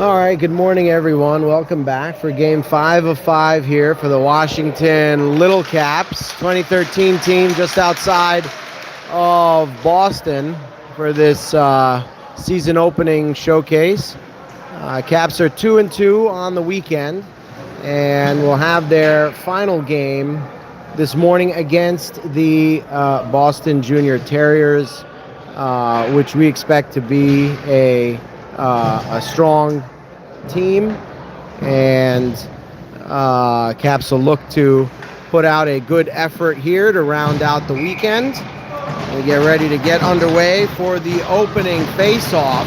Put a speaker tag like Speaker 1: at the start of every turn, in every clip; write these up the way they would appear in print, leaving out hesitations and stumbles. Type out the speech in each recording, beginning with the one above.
Speaker 1: All right, good morning, everyone. Welcome back for game 5 of 5 here for the Washington Little Caps 2013 team just outside of Boston for this season opening showcase. Caps are 2-2 on the weekend and will have their final game this morning against the Boston Jr Terriers, which we expect to be a strong team, and Caps will look to put out a good effort here to round out the weekend. We get ready to get underway for the opening face-off,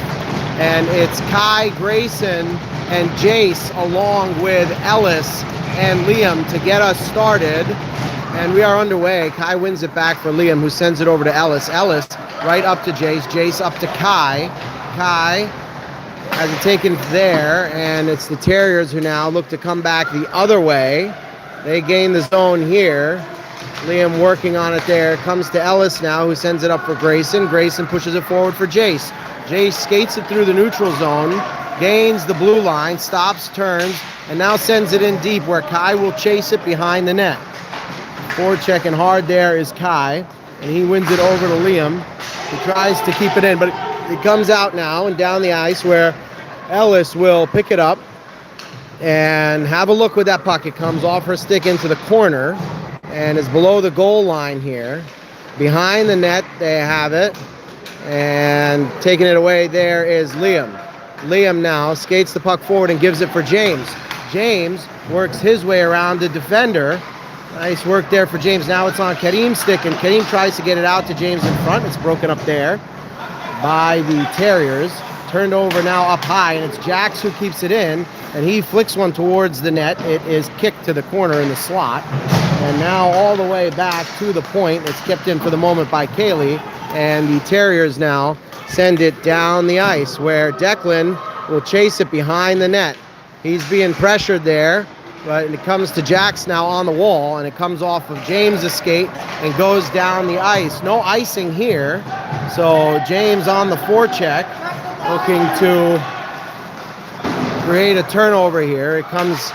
Speaker 1: and it's Kai, Grayson, and Jace along with Ellis and Liam to get us started. And we are underway. Kai wins it back for Liam, who sends it over to Ellis. Ellis right up to Jace. Jace up to Kai. Kai has it taken there, and it's the Terriers who now look to come back the other way. They gain the zone here. Liam working on it there. Comes to Ellis now, who sends it up for Grayson. Grayson pushes it forward for Jace. Jace skates it through the neutral zone, gains the blue line, stops, turns, and now sends it in deep where Kai will chase it behind the net. Forward checking hard there is Kai, and he wins it over to Liam. He tries to keep it in, but it comes out now and down the ice where Ellis will pick it up and have a look with that puck. It comes off her stick into the corner and is below the goal line here. Behind the net, they have it. And taking it away there is Liam. Liam now skates the puck forward and gives it for James. James works his way around the defender. Nice work there for James. Now it's on Kareem's stick, and Kareem tries to get it out to James in front. It's broken up there by the Terriers. Turned over now up high, and it's Jax who keeps it in, and he flicks one towards the net. It is kicked to the corner in the slot, and now all the way back to the point. It's kept in for the moment by Kaylee, and the Terriers now send it down the ice where Declan will chase it behind the net. He's being pressured there, but it comes to Jax now on the wall, and it comes off of James' skate and goes down the ice. No icing here, so James on the forecheck, looking to create a turnover here. It comes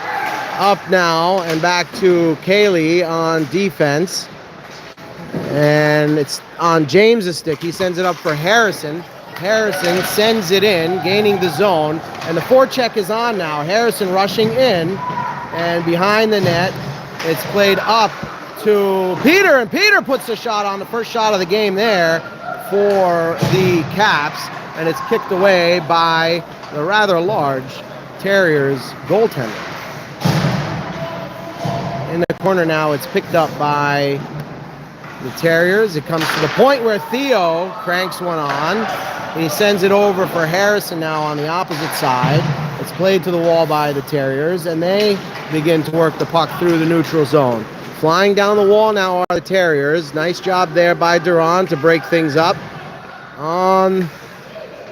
Speaker 1: up now and back to Kaylee on defense, and it's on James' stick. He sends it up for Harrison. Harrison sends it in, gaining the zone, and the forecheck is on now. Harrison rushing in, and behind the net, it's played up to Peter, and Peter puts a shot on, the first shot of the game there for the Caps, and it's kicked away by the rather large Terriers goaltender. In the corner now, it's picked up by the Terriers. It comes to the point where Theo cranks one on. He sends it over for Harrison now on the opposite side. It's played to the wall by the Terriers, and they begin to work the puck through the neutral zone. Flying down the wall now are the Terriers. Nice job there by Duran to break things up. On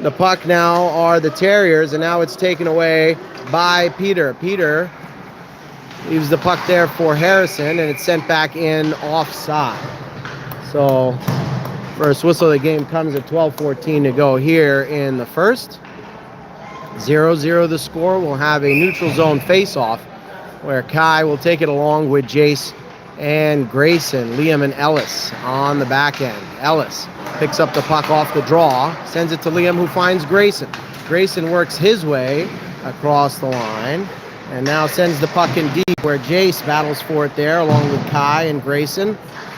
Speaker 1: the puck now are the Terriers, and now it's taken away by Peter. Peter leaves the puck there for Harrison, and it's sent back in offside. So first whistle of the game comes at 12:14 to go here in the first. 0-0 the score. We'll have a neutral zone face-off where Kai will take it along with Jace and Grayson. Liam and Ellis on the back end. Ellis picks up the puck off the draw, sends it to Liam, who finds Grayson. Grayson works his way across the line and now sends the puck in deep where Jace battles for it there along with Kai and Grayson.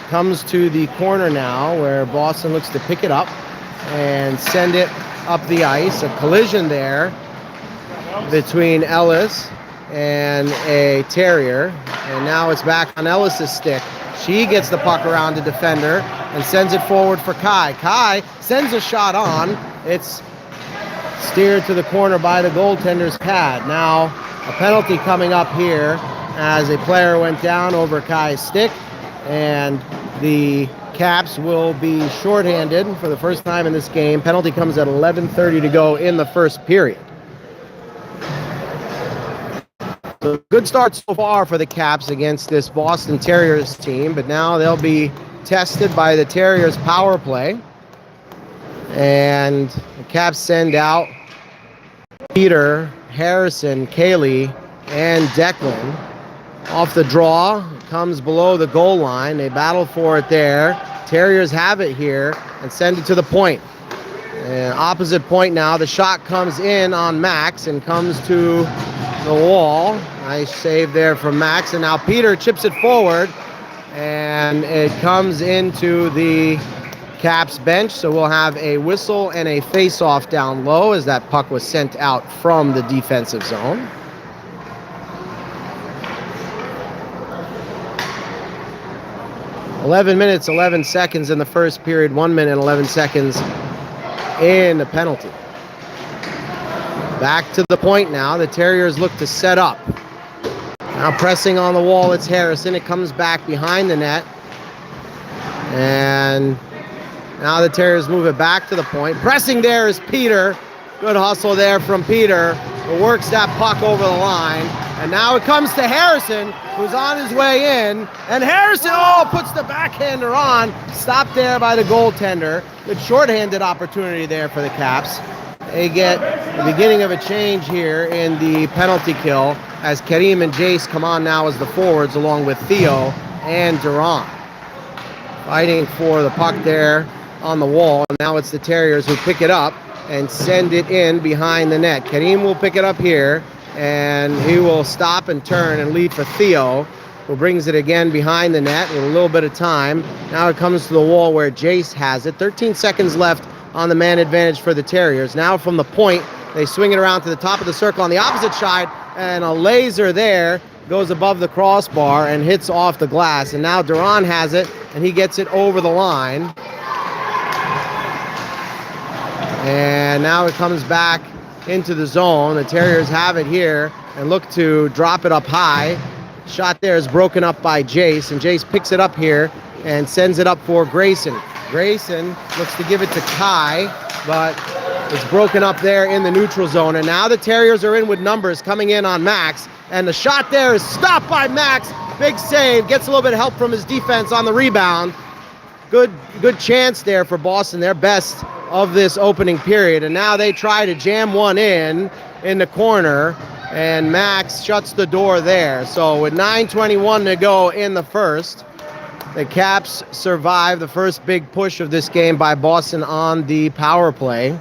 Speaker 1: Comes to the corner now where Boston looks to pick it up and send it up the ice. A collision there between Ellis and a Terrier, and now it's back on Ellis's stick. She gets the puck around the defender and sends it forward for Kai. Kai sends a shot on. It's steered to the corner by the goaltender's pad. Now a penalty coming up here as a player went down over Kai's stick, and the Caps will be shorthanded for the first time in this game. Penalty comes at 11:30 to go in the first period. So good start so far for the Caps against this Boston Terriers team, but now they'll be tested by the Terriers power play. And the Caps send out Peter Harrison, Kaylee, and Declan. Off the draw, comes below the goal line. They battle for it there. Terriers have it here and send it to the point. And opposite point now. The shot comes in on Max and comes to the wall. Nice save there from Max. And now Peter chips it forward. And it comes into the Caps bench. So we'll have a whistle and a face-off down low as that puck was sent out from the defensive zone. "11 minutes, 11 seconds in the first period, 1 minute, 11 seconds in the penalty." Back to the point now. The Terriers look to set up. Now pressing on the wall, it's Harrison. It comes back behind the net. And now the Terriers move it back to the point. Pressing there is Peter. Good hustle there from Peter, who works that puck over the line. And now it comes to Harrison, who's on his way in. And Harrison, puts the backhander on. Stopped there by the goaltender. Good shorthanded opportunity there for the Caps. They get the beginning of a change here in the penalty kill as Kareem and Jace come on now as the forwards along with Theo and Duran. Fighting for the puck there on the wall. And now it's the Terriers who pick it up and send it in behind the net. Kareem will pick it up here, and he will stop and turn and lead for Theo, who brings it again behind the net with a little bit of time. Now it comes to the wall where Jace has it. 13 seconds left on the man advantage for the Terriers. Now from the point, they swing it around to the top of the circle on the opposite side, and a laser there goes above the crossbar and hits off the glass. And now Duran has it, and he gets it over the line. And now it comes back into the zone. The Terriers have it here and look to drop it up high. Shot there is broken up by Jace, and Jace picks it up here and sends it up for Grayson. Grayson looks to give it to Kai, but it's broken up there in the neutral zone. And now the Terriers are in with numbers coming in on Max, and the shot there is stopped by Max. Big save, gets a little bit of help from his defense on the rebound. Good chance there for Boston, their best of this opening period. And now they try to jam one in the corner, and Max shuts the door there. So with 9:21 to go in the first, the Caps survive the first big push of this game by Boston on the power play.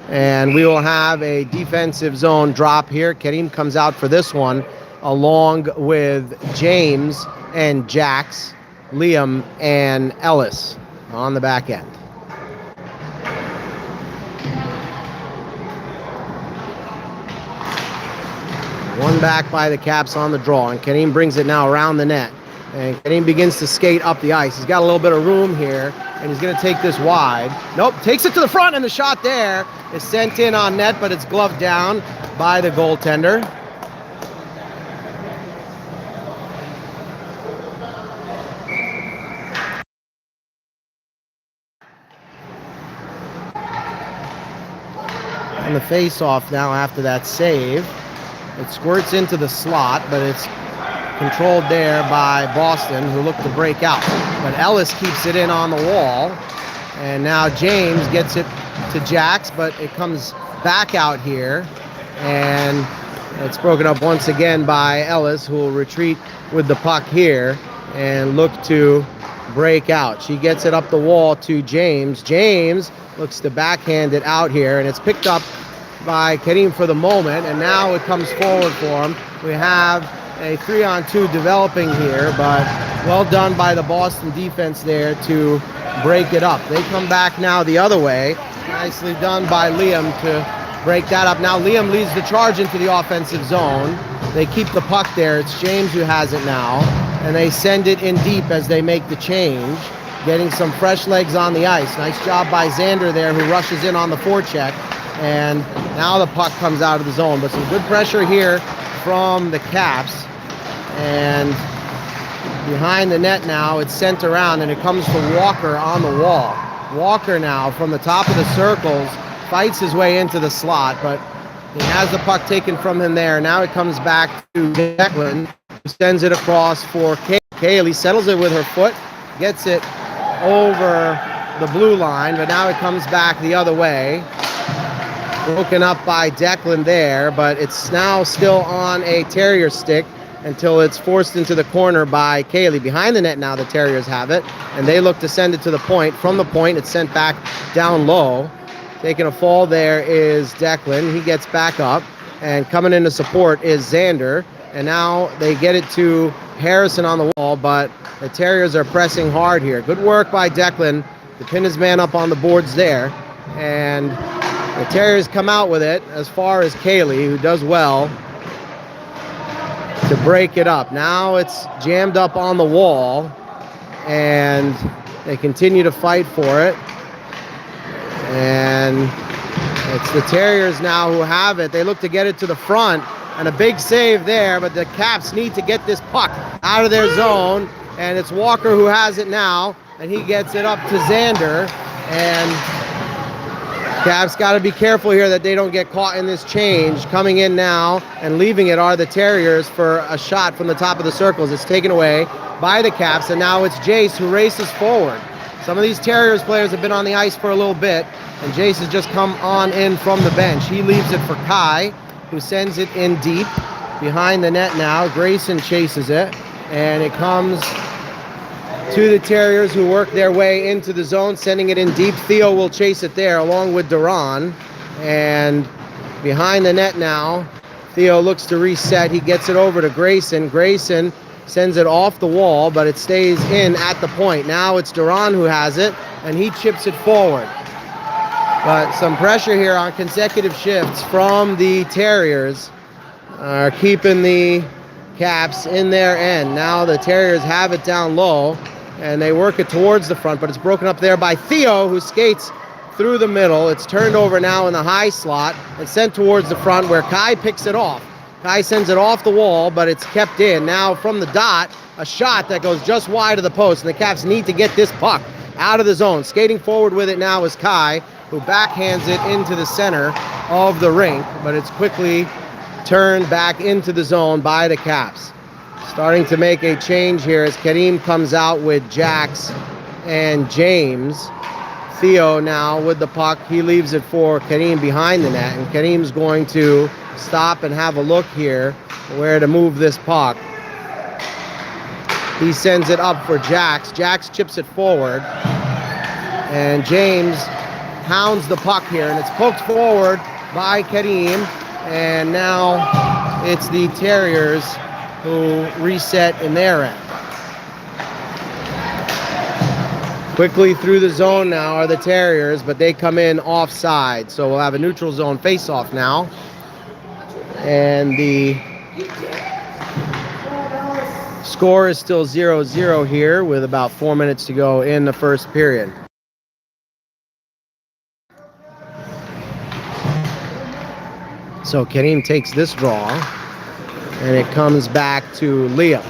Speaker 1: And we will have a defensive zone drop here. Kareem comes out for this one, along with James and Jax, Liam and Ellis on the back end. One back by the Caps on the draw, and Kareem brings it now around the net. And Kareem begins to skate up the ice. He's got a little bit of room here, and he's going to take this wide. Nope, takes it to the front, and the shot there is sent in on net, but it's gloved down by the goaltender. And the face-off now after that save. It squirts into the slot, but it's controlled there by Boston, who look to break out. But Ellis keeps it in on the wall. And now James gets it to Jax, but it comes back out here. And it's broken up once again by Ellis, who will retreat with the puck here and look to break out. She gets it up the wall to James. James looks to backhand it out here, and it's picked up by Kareem for the moment, and now it comes forward for him. We have a 3-on-2 developing here, but well done by the Boston defense there to break it up. They come back now the other way. Nicely done by Liam to break that up. Now Liam leads the charge into the offensive zone. They keep the puck there. It's James who has it now, and they send it in deep as they make the change, getting some fresh legs on the ice. Nice job by Xander there, who rushes in on the forecheck. And now the puck comes out of the zone. But some good pressure here from the Caps. And behind the net now, it's sent around, and it comes to Walker on the wall. Walker now from the top of the circles fights his way into the slot, but he has the puck taken from him there. Now it comes back to Declan, who sends it across for Kaylee. Settles it with her foot, gets it over the blue line, but now it comes back the other way. Broken up by Declan there, but it's now still on a Terrier stick until it's forced into the corner by Kaylee. Behind the net now, the Terriers have it, and they look to send it to the point. From the point, it's sent back down low. Taking a fall there is Declan. He gets back up, and coming in to support is Xander. And now they get it to Harrison on the wall, but the Terriers are pressing hard here. Good work by Declan to pin his man up on the boards there. And the Terriers come out with it as far as Kaylee, who does well to break it up. Now it's jammed up on the wall, and they continue to fight for it. And it's the Terriers now who have it. They look to get it to the front, and a big save there, but the Caps need to get this puck out of their zone, and it's Walker who has it now, and he gets it up to Xander, and Caps got to be careful here that they don't get caught in this change. Coming in now and leaving it are the Terriers for a shot from the top of the circles. It's taken away by the Caps, and now it's Jace who races forward. Some of these Terriers players have been on the ice for a little bit, and Jace has just come on in from the bench. He leaves it for Kai, who sends it in deep behind the net now. Grayson chases it, and it comes to the Terriers, who work their way into the zone, sending it in deep. Theo will chase it there along with Duran. And behind the net now, Theo looks to reset. He gets it over to Grayson. Grayson sends it off the wall, but it stays in at the point. Now it's Duran who has it, and he chips it forward. But some pressure here on consecutive shifts from the Terriers are keeping the Caps in their end. Now the Terriers have it down low, and they work it towards the front, but it's broken up there by Theo, who skates through the middle. It's turned over now in the high slot and sent towards the front, where Kai picks it off. Kai sends it off the wall, but it's kept in. Now from the dot, a shot that goes just wide of the post, and the Caps need to get this puck out of the zone. Skating forward with it now is Kai, who backhands it into the center of the rink, but it's quickly turned back into the zone by the Caps. Starting to make a change here as Kareem comes out with Jax and James. Theo now with the puck. He leaves it for Kareem behind the net, and Kareem's going to stop and have a look here where to move this puck. He sends it up for Jax. Jax chips it forward, and James hounds the puck here, and it's poked forward by Kareem, and now it's the Terriers who reset in their end. Quickly through the zone now are the Terriers, but they come in offside, so we'll have a neutral zone face-off now. And the score is still 0-0 here with about 4 minutes to go in the first period. So Kareem takes this draw, and it comes back to Liam.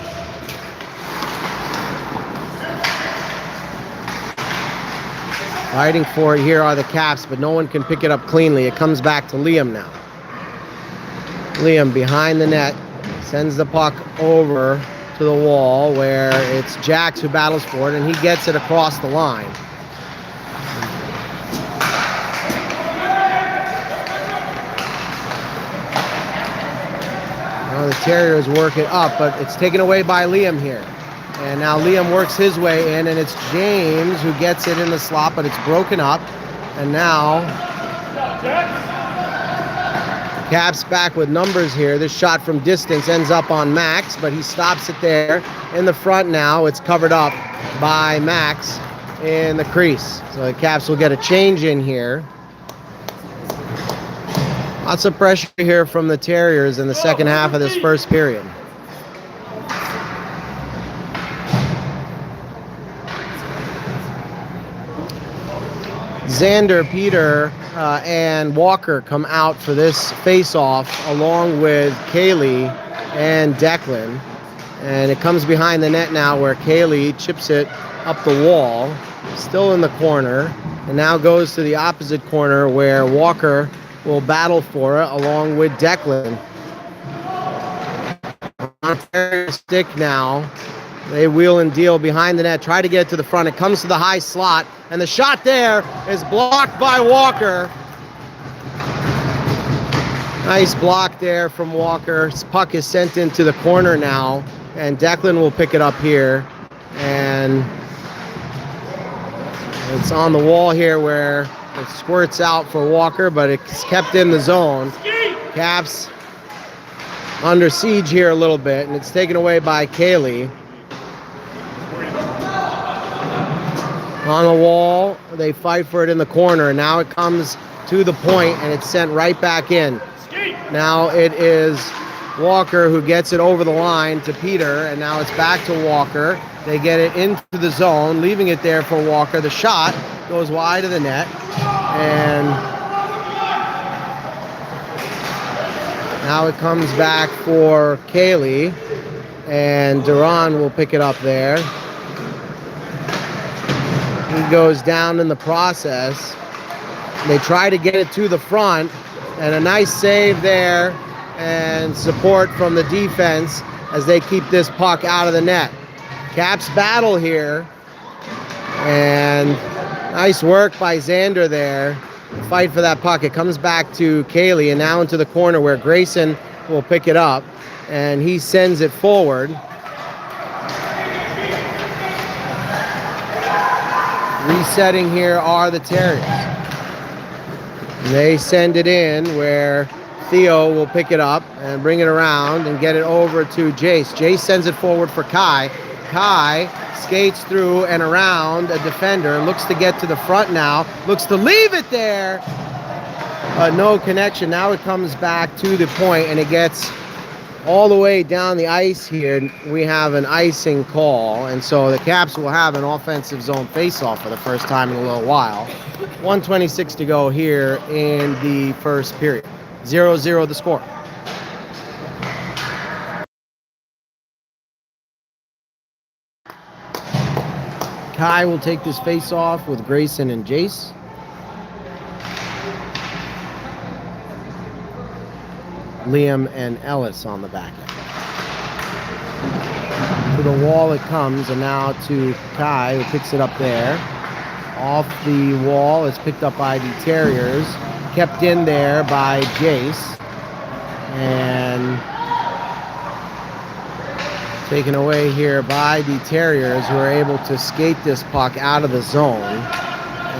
Speaker 1: Fighting for it here are the Caps, but no one can pick it up cleanly. It comes back to Liam now. Liam behind the net sends the puck over to the wall, where it's Jax who battles for it, and he gets it across the line. Now the Terriers work it up, but it's taken away by Liam here. And now Liam works his way in, and it's James who gets it in the slot, but it's broken up. And now Caps back with numbers here. This shot from distance ends up on Max, but he stops it there. In the front now, it's covered up by Max in the crease. So the Caps will get a change in here. Lots of pressure here from the Terriers in the second half of this first period. Xander, Peter, and Walker come out for this face-off along with Kaylee and Declan. And it comes behind the net now, where Kaylee chips it up the wall, still in the corner, and now goes to the opposite corner where Walker will battle for it along with Declan. On their stick now. They wheel and deal behind the net, try to get it to the front. It comes to the high slot, and the shot there is blocked by Walker. Nice block there from Walker. His puck is sent into the corner now, and Declan will pick it up here. And it's on the wall here where it squirts out for Walker, but it's kept in the zone. Caps under siege here a little bit, and it's taken away by Kaylee. On the wall, they fight for it in the corner, and now it comes to the point, and it's sent right back in. Now it is Walker who gets it over the line to Peter, and now it's back to Walker. They get it into the zone, leaving it there for Walker. The shot goes wide of the net, and now it comes back for Kaylee, and Duran will pick it up there. He goes down in the process. They try to get it to the front, and a nice save there and support from the defense as they keep this puck out of the net. Caps battle here, and nice work by Xander there to fight for that puck. It comes back to Kaylee, and now into the corner where Grayson will pick it up, and he sends it forward. Resetting here are the Terriers. They send it in where Theo will pick it up and bring it around and get it over to Jace. Jace sends it forward for Kai. Kai skates through and around a defender, looks to get to the front now, looks to leave it there, but no connection. Now it comes back to the point, and it gets all the way down the ice here. We have an icing call, and so the Caps will have an offensive zone face-off for the first time in a little while. 1:26 to go here in the first period. 0-0 the score. Kai will take this face-off with Grayson and Jace. Liam and Ellis on the back end. To the wall it comes, and now to Kai, who picks it up there. Off the wall, it's picked up by the Terriers. Kept in there by Jace. And taken away here by the Terriers, who are able to skate this puck out of the zone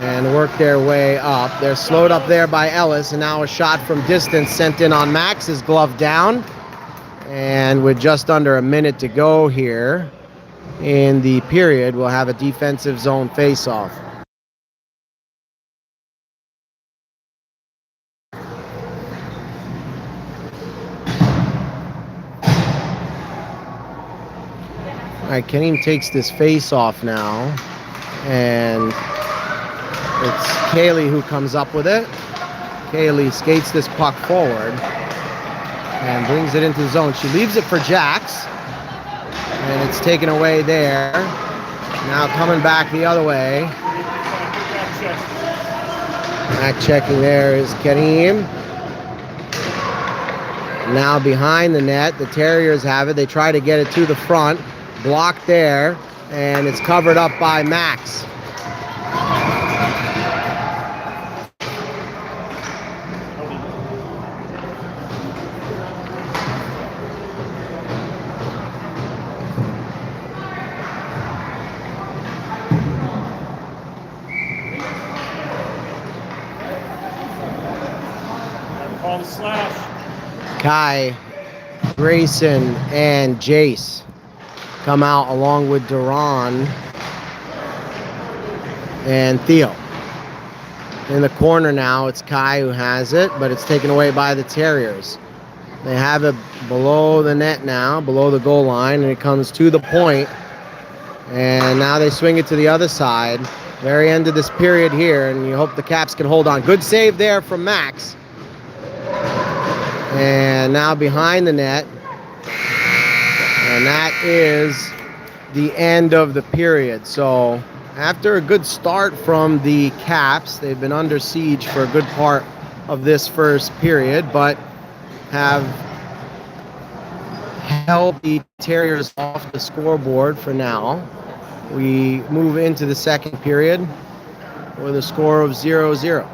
Speaker 1: and work their way up. They're slowed up there by Ellis, and now a shot from distance sent in on Max's glove down. And with just under a minute to go here in the period, we'll have a defensive zone face-off. All right, Kenim takes this face-off now, and it's Kaylee who comes up with it. Kaylee skates this puck forward and brings it into the zone. She leaves it for Jax, and it's taken away there. Now coming back the other way. Back checking there is Kenim. Now behind the net, the Terriers have it. They try to get it to the front. Blocked there, and it's covered up by Max.
Speaker 2: Call the slash.
Speaker 1: Kai, Grayson, and Jace come out along with Duran and Theo. In the corner now, it's Kai who has it, but it's taken away by the Terriers. They have it below the net now, below the goal line, and it comes to the point. And now they swing it to the other side. Very end of this period here, and you hope the Caps can hold on. Good save there from Max. And now behind the net. And that is the end of the period. So after a good start from the Caps, they've been under siege for a good part of this first period, but have held the Terriers off the scoreboard for now. We move into the second period with a score of 0-0.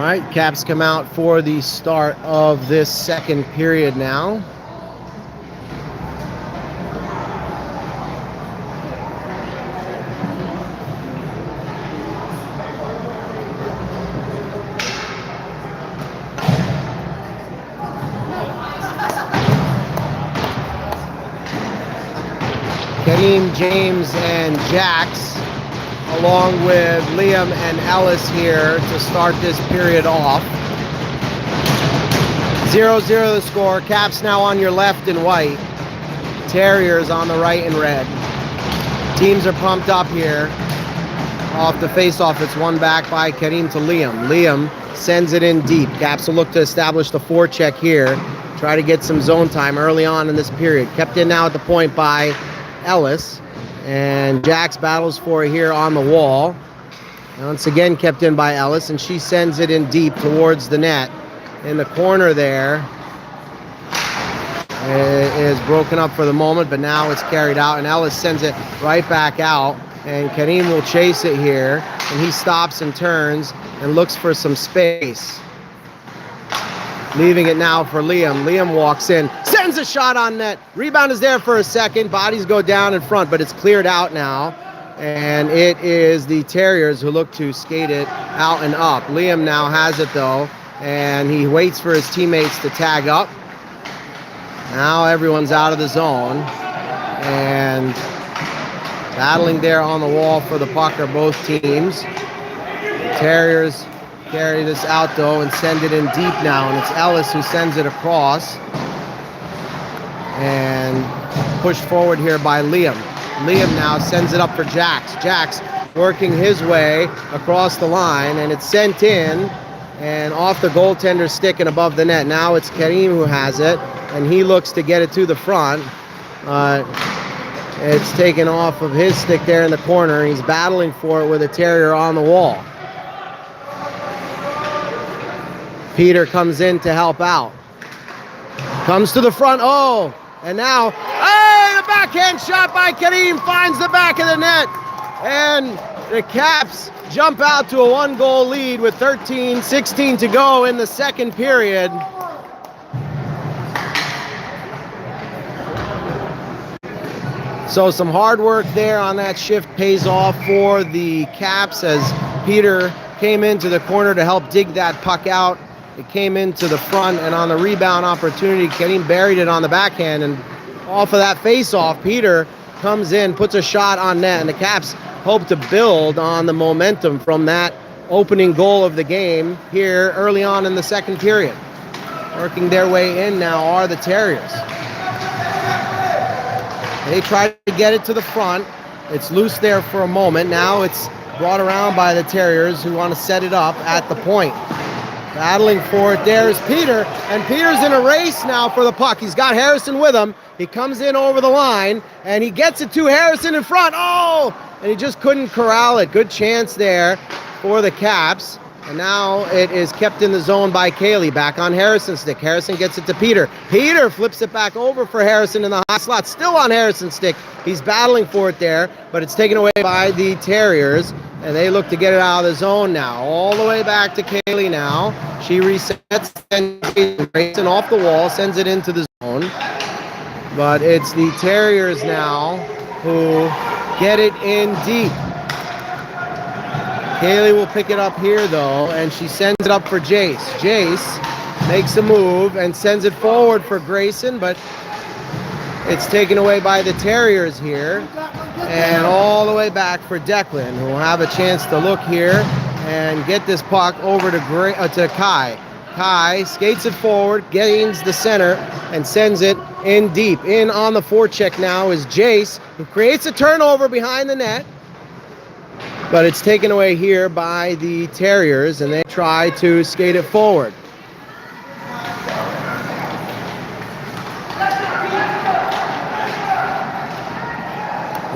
Speaker 1: right, Caps come out for the start of this second period now. Kareem, James, and Jax, along with Liam and Ellis here to start this period off. 0-0 the score. Caps now on your left in white. Terriers on the right in red. Teams are pumped up here. Off the face-off, it's one back by Kareem to Liam. Liam sends it in deep. Caps will look to establish the forecheck here. Try to get some zone time early on in this period. Kept in now at the point by Ellis, and Jax battles for it here on the wall. Once again kept in by Ellis, and she sends it in deep towards the net. In the corner there, it is broken up for the moment, but now it's carried out, and Ellis sends it right back out, and Kareem will chase it here, and he stops and turns and looks for some space. Leaving it now for Liam. Liam walks in, sends a shot on net. Rebound is there for a second. Bodies go down in front, but it's cleared out now. And it is the Terriers who look to skate it out and up. Liam now has it though, and he waits for his teammates to tag up. Now everyone's out of the zone. And battling there on the wall for the puck are both teams. The Terriers carry this out though and send it in deep now, and it's Ellis who sends it across and pushed forward here by Liam. Liam now sends it up for Jax. Jax working his way across the line, and it's sent in and off the goaltender's stick and above the net. Now it's Kareem who has it, and he looks to get it to the front. It's taken off of his stick there in the corner. He's battling for it with a Terrier on the wall. Peter comes in to help out. Comes to the front. Oh, and now, hey, the backhand shot by Kareem finds the back of the net. And the Caps jump out to a 1-goal lead with 13-16 to go in the second period. So some hard work there on that shift pays off for the Caps as Peter came into the corner to help dig that puck out. It came into the front, and on the rebound opportunity, Kareem buried it on the backhand, and off of that face-off, Peter comes in, puts a shot on net, and the Caps hope to build on the momentum from that opening goal of the game here early on in the second period. Working their way in now are the Terriers. They try to get it to the front. It's loose there for a moment. Now it's brought around by the Terriers who want to set it up at the point. Battling for it there is Peter, and Peter's in a race now for the puck. He's got Harrison with him. He comes in over the line, and he gets it to Harrison in front. Oh, and he just couldn't corral it. Good chance there for the Caps. And now it is kept in the zone by Kaylee. Back on Harrison's stick. Harrison gets it to Peter. Peter flips it back over for Harrison in the high slot. Still on Harrison's stick. He's battling for it there, but it's taken away by the Terriers. And they look to get it out of the zone now. All the way back to Kaylee now. She resets and Grayson off the wall, sends it into the zone. But it's the Terriers now who get it in deep. Kaylee will pick it up here though, and she sends it up for Jace. Jace makes a move and sends it forward for Grayson, but it's taken away by the Terriers here. And all the way back for Declan, who will have a chance to look here and get this puck over to Kai. Kai skates it forward, gains the center, and sends it in deep. In on the forecheck now is Jace, who creates a turnover behind the net. But it's taken away here by the Terriers, and they try to skate it forward.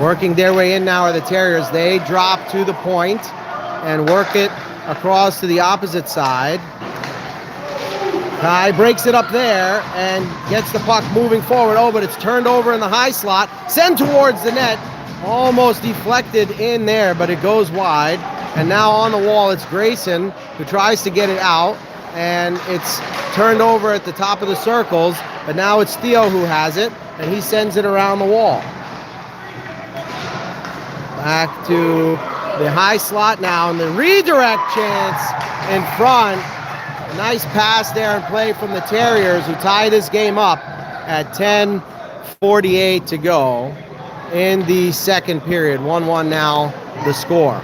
Speaker 1: Working their way in now are the Terriers. They drop to the point and work it across to the opposite side. Kai breaks it up there and gets the puck moving forward. Oh, but it's turned over in the high slot. Sent towards the net. Almost deflected in there, but it goes wide. And now on the wall, it's Grayson who tries to get it out, and it's turned over at the top of the circles, but now it's Theo who has it, and he sends it around the wall. Back to the high slot now, and the redirect chance in front. A nice pass there and play from the Terriers, who tie this game up at 10:48 to go in the second period. 1-1 now, the score.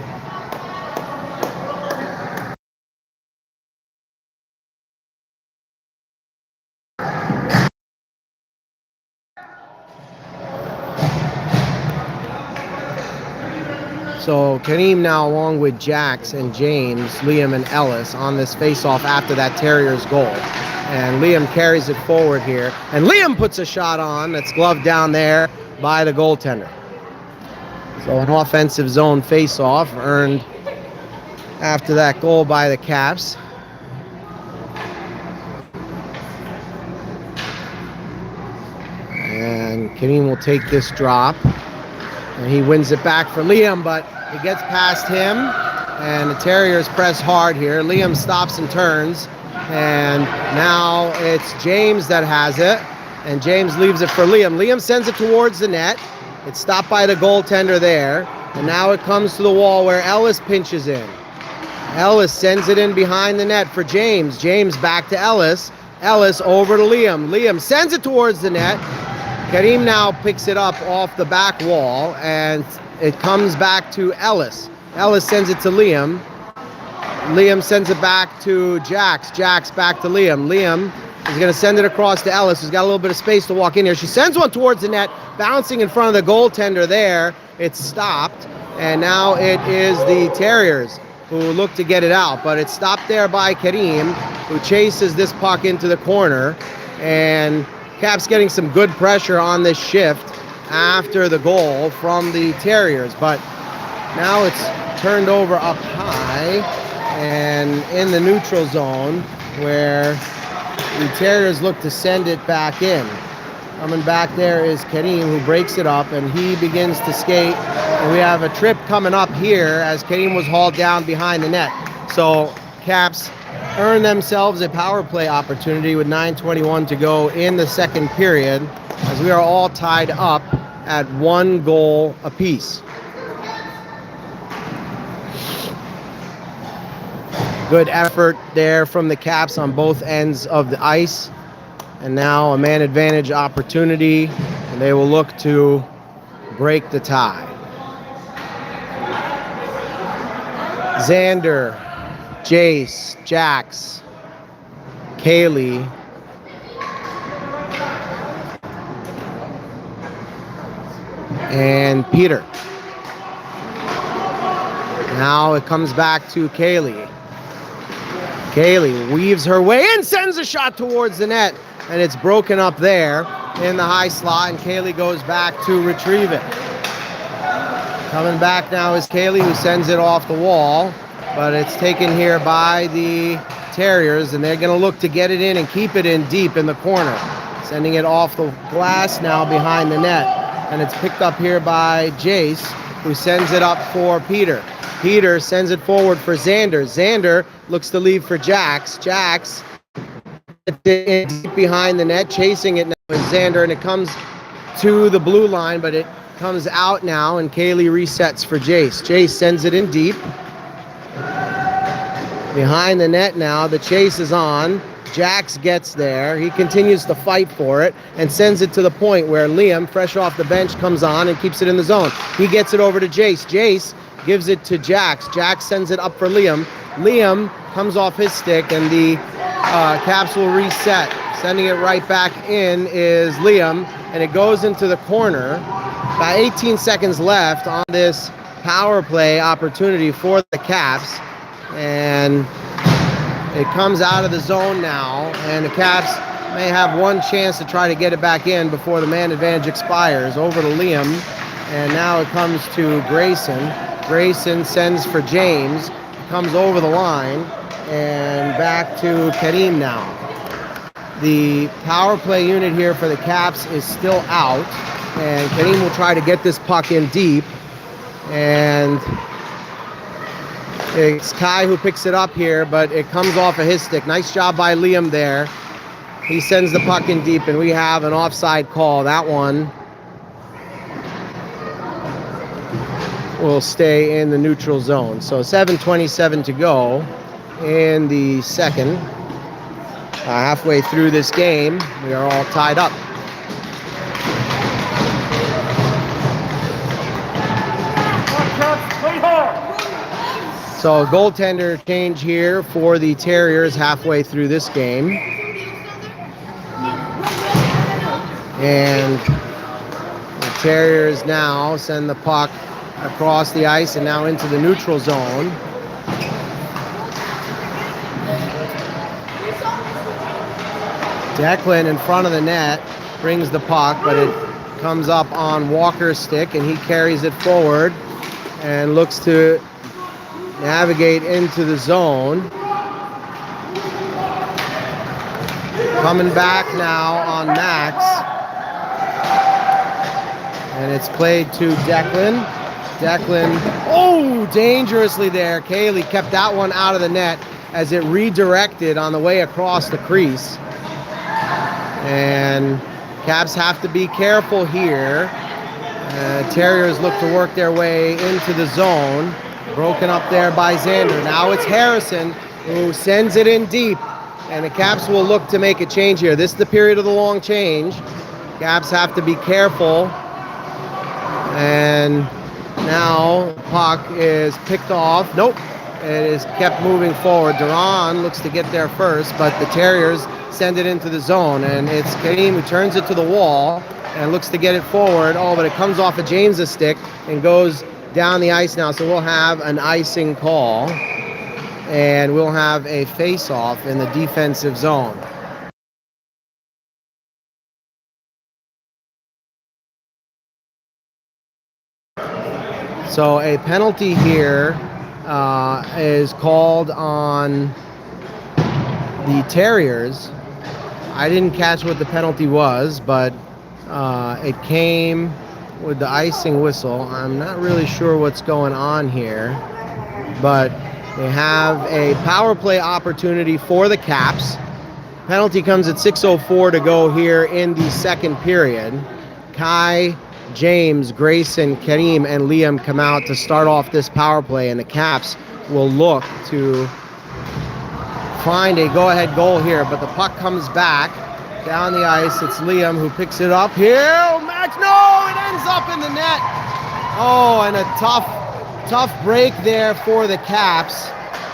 Speaker 1: So Kareem now, along with Jax and James, Liam and Ellis, on this face-off after that Terriers goal. And Liam carries it forward here. And Liam puts a shot on that's gloved down there by the goaltender. So an offensive zone face-off earned after that goal by the Caps. And Kareem will take this drop. And he wins it back for Liam, but it gets past him, and the Terriers press hard here. Liam stops and turns, and now it's James that has it, and James leaves it for Liam. Liam sends it towards the net. It's stopped by the goaltender there, and now it comes to the wall where Ellis pinches in. Ellis sends it in behind the net for James. James back to Ellis. Ellis over to Liam. Liam sends it towards the net. Kareem now picks it up off the back wall, and it comes back to Ellis. Ellis sends it to Liam. Liam sends it back to Jax. Jax back to Liam. Liam is going to send it across to Ellis, who's got a little bit of space to walk in here. She sends one towards the net, bouncing in front of the goaltender there. It's stopped, and now it is the Terriers who look to get it out, but it's stopped there by Kareem, who chases this puck into the corner, and Caps getting some good pressure on this shift after the goal from the Terriers, but now it's turned over up high and in the neutral zone where the Terriers look to send it back in. Coming back there is Kareem, who breaks it up, and he begins to skate, and we have a trip coming up here as Kareem was hauled down behind the net. So Caps earn themselves a power play opportunity with 9:21 to go in the second period, as we are all tied up at 1 goal apiece. Good effort there from the Caps on both ends of the ice, and now a man advantage opportunity, and they will look to break the tie. Xander, Jace, Jax, Kaylee, and Peter. Now it comes back to Kaylee. Kaylee weaves her way in, sends a shot towards the net, and it's broken up there in the high slot, and Kaylee goes back to retrieve it. Coming back now is Kaylee, who sends it off the wall, but it's taken here by the Terriers, and they're going to look to get it in and keep it in deep in the corner. Sending it off the glass now behind the net, and it's picked up here by Jace, who sends it up for Peter. Peter sends it forward for Xander. Xander looks to leave for Jax. Jax in deep behind the net, chasing it now is Xander, and it comes to the blue line, but it comes out now, and Kaylee resets for Jace. Jace sends it in deep. Behind the net now, the chase is on. Jax gets there. He continues to fight for it and sends it to the point where Liam, fresh off the bench, comes on and keeps it in the zone. He gets it over to Jace. Jace gives it to Jax. Jax sends it up for Liam. Liam comes off his stick, and the Caps will reset. Sending it right back in is Liam, and it goes into the corner. About 18 seconds left on this power play opportunity for the Caps. And it comes out of the zone now, and the Caps may have one chance to try to get it back in before the man advantage expires. Over to Liam, and now it comes to Grayson. Grayson sends for James, comes over the line, and back to Kareem now. The power play unit here for the Caps is still out, and Kareem will try to get this puck in deep, and It's Kai who picks it up here, but it comes off of his stick. Nice job by Liam there. He sends the puck in deep, and we have an offside call. That one will stay in the neutral zone. So 7:27 to go in the second. Halfway through this game, we are all tied up. So goaltender change here for the Terriers halfway through this game. And the Terriers now send the puck across the ice and now into the neutral zone. Declan in front of the net brings the puck, but it comes up on Walker's stick and he carries it forward and looks to navigate into the zone. Coming back now on Max. And it's played to Declan. Declan, oh, dangerously there. Kaylee kept that one out of the net as it redirected on the way across the crease. And Caps have to be careful here. Terriers look to work their way into the zone. Broken up there by Xander. Now it's Harrison who sends it in deep. And the Caps will look to make a change here. This is the period of the long change. Caps have to be careful. And now puck is picked off. Nope. It is kept moving forward. Duran looks to get there first, but the Terriers send it into the zone. And it's Kareem who turns it to the wall and looks to get it forward. Oh, but it comes off of James's stick and goes down the ice now. So we'll have an icing call. And we'll have a face-off in the defensive zone. So a penalty here is called on the Terriers. I didn't catch what the penalty was, but it came with the icing whistle. I'm not really sure what's going on here, but they have a power play opportunity for the Caps. Penalty comes at 6:04 to go here in the second period. Kai, James, Grayson, Kareem, and Liam come out to start off this power play, and the Caps will look to find a go-ahead goal here, but the puck comes back down the ice. It's Liam who picks it up here. Oh, Max, no, it ends up in the net. Oh, and a tough break there for the Caps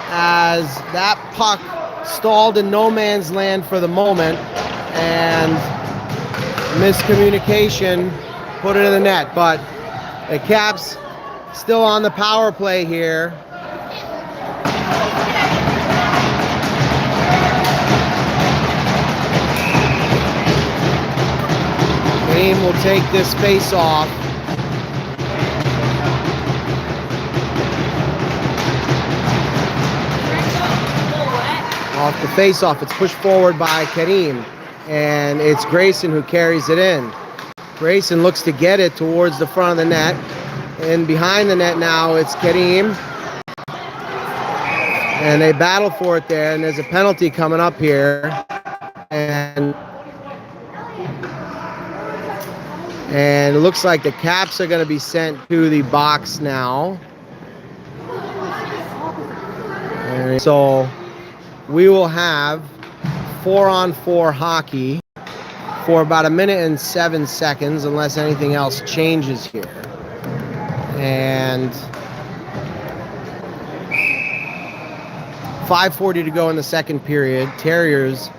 Speaker 1: as that puck stalled in no man's land for the moment, and miscommunication put it in the net. But the Caps still on the power play here. Kareem will take this face off. Off the face-off, it's pushed forward by Kareem, and it's Grayson who carries it in. Grayson looks to get it towards the front of the net, and behind the net now it's Kareem, and they battle for it there, and there's a penalty coming up here, and it looks like the Caps are going to be sent to the box now. And so we will have 4-on-4 hockey for about 1 minute and 7 seconds unless anything else changes here. And 5:40 to go in the second period. Terriers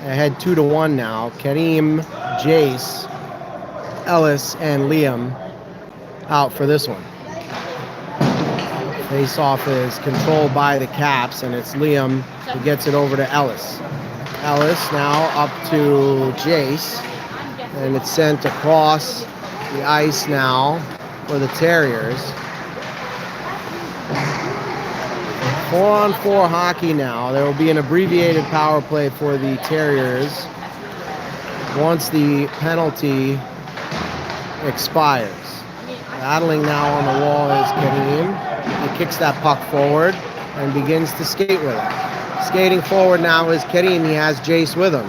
Speaker 1: ahead 2-1 now. Kareem, Jace, Ellis, and Liam out for this one. Face-off is controlled by the Caps, and it's Liam who gets it over to Ellis. Ellis now up to Jace, and it's sent across the ice now for the Terriers. 4-on-4 hockey now. There will be an abbreviated power play for the Terriers once the penalty expires. Battling now on the wall is Kareem. He kicks that puck forward and begins to skate with it. Skating forward now is Kareem. He has Jace with him.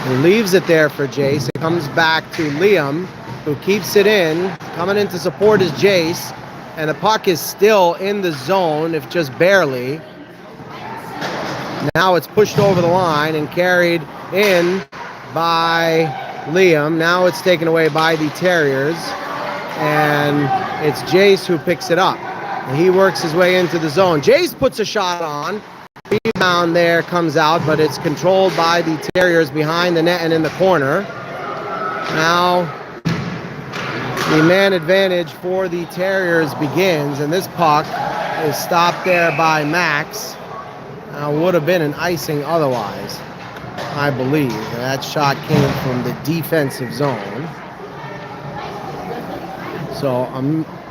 Speaker 1: He leaves it there for Jace. It comes back to Liam, who keeps it in. Coming in to support is Jace. And the puck is still in the zone, if just barely. Now it's pushed over the line and carried in by Liam. Now it's taken away by the Terriers. And it's Jace who picks it up. And he works his way into the zone. Jace puts a shot on. Rebound there comes out, but it's controlled by the Terriers behind the net and in the corner. Now the man advantage for the Terriers begins, and this puck is stopped there by Max. Would have been an icing otherwise, I believe. That shot came from the defensive zone. So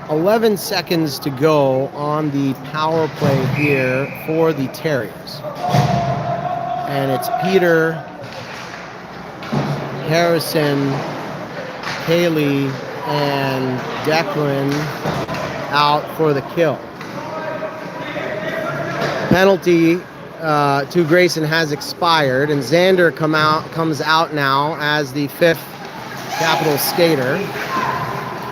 Speaker 1: 11 seconds to go on the power play here for the Terriers. And it's Peter, Harrison, Haley, and Declan out for the kill. Penalty to Grayson has expired, and Xander comes out now as the 5th Capital skater.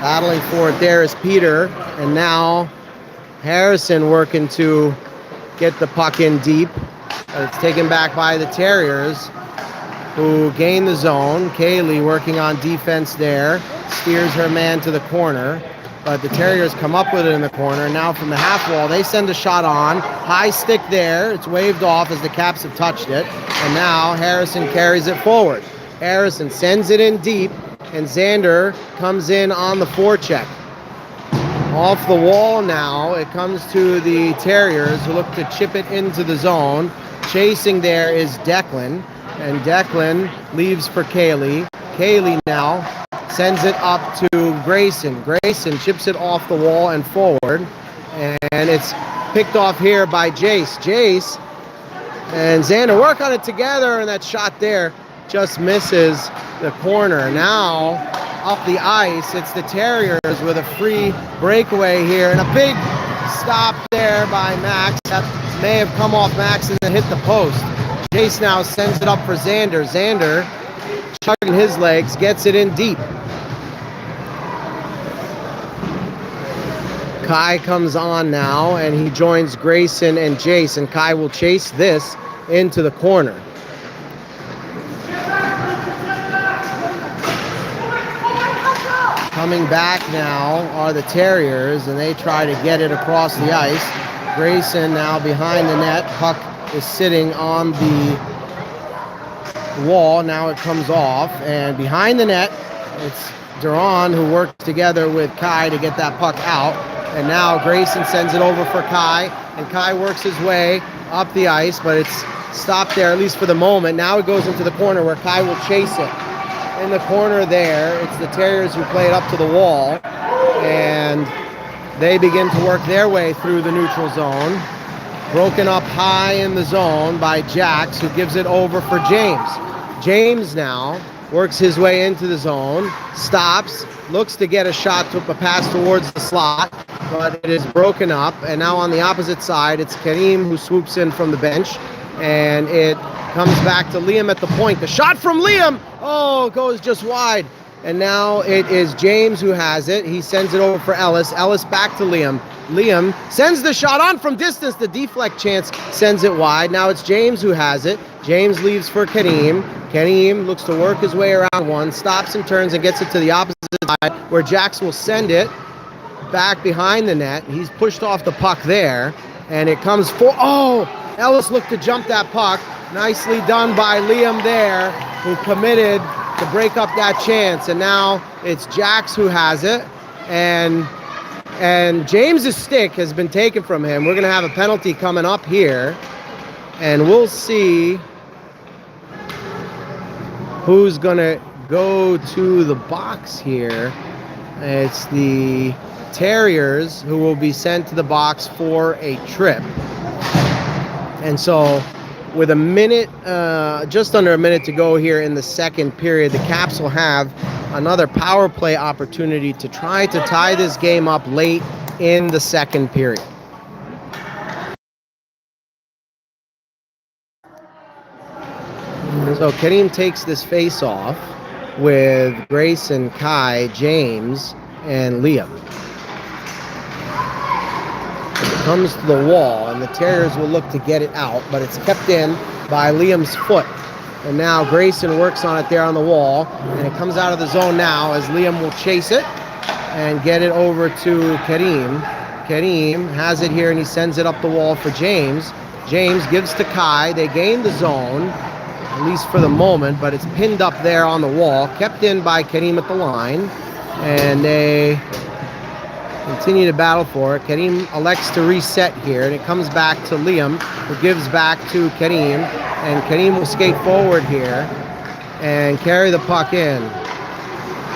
Speaker 1: Battling for it there is Peter, and now Harrison working to get the puck in deep. It's taken back by the Terriers, who gain the zone. Kaylee working on defense there, steers her man to the corner, but the Terriers come up with it in the corner. Now from the half wall, they send a shot on. High stick there. It's waved off as the Caps have touched it, and now Harrison carries it forward. Harrison sends it in deep, and Xander comes in on the forecheck. Off the wall now, it comes to the Terriers, who look to chip it into the zone. Chasing there is Declan, and Declan leaves for Kaylee. Kaylee now sends it up to Grayson. Grayson chips it off the wall and forward, and it's picked off here by Jace. Jace and Xander work on it together, and that shot there just misses the corner. Now up the ice, it's the Terriers with a free breakaway here, and a big stop there by Max. That may have come off Max and then hit the post. Jace now sends it up for Xander. Xander, chugging his legs, gets it in deep. Kai comes on now, and he joins Grayson and Jace, and Kai will chase this into the corner. Coming back now are the Terriers, and they try to get it across the ice. Grayson now behind the net. Puck is sitting on the wall. Now it comes off, and behind the net, it's Duran who works together with Kai to get that puck out. And now Grayson sends it over for Kai, and Kai works his way up the ice, but it's stopped there, at least for the moment. Now it goes into the corner where Kai will chase it. In the corner there, it's the Terriers who play it up to the wall, and they begin to work their way through the neutral zone. Broken up high in the zone by Jax, who gives it over for James. James now works his way into the zone, stops, looks to get a shot to a pass towards the slot, but it is broken up. And now on the opposite side, it's Kareem who swoops in from the bench, and it comes back to Liam at the point. The shot from Liam, goes just wide. And now it is James who has it. He sends it over for Ellis. Ellis back to Liam. Liam sends the shot on from distance. The deflect chance sends it wide. Now it's James who has it. James leaves for Kareem. Kareem looks to work his way around one, stops and turns and gets it to the opposite side, where Jax will send it back behind the net. He's pushed off the puck there, and it comes for, Ellis looked to jump that puck. Nicely done by Liam there, who committed to break up that chance. And now it's Jax who has it, and James's stick has been taken from him. We're going to have a penalty coming up here, and we'll see who's going to go to the box here. It's the Terriers who will be sent to the box for a trip. And so with a minute, just under a minute to go here in the second period, the Caps will have another power play opportunity to try to tie this game up late in the second period. So Kareem takes this face off with Grayson, Kai, James, and Liam. It comes to the wall, and the Terriers will look to get it out, but it's kept in by Liam's foot. And now Grayson works on it there on the wall, and it comes out of the zone now as Liam will chase it and get it over to Kareem. Kareem has it here, and he sends it up the wall for James. James gives to Kai. They gain the zone, at least for the moment, but it's pinned up there on the wall, kept in by Kareem at the line, and they continue to battle for it. Kareem elects to reset here, and it comes back to Liam, who gives back to Kareem, and Kareem will skate forward here and carry the puck in.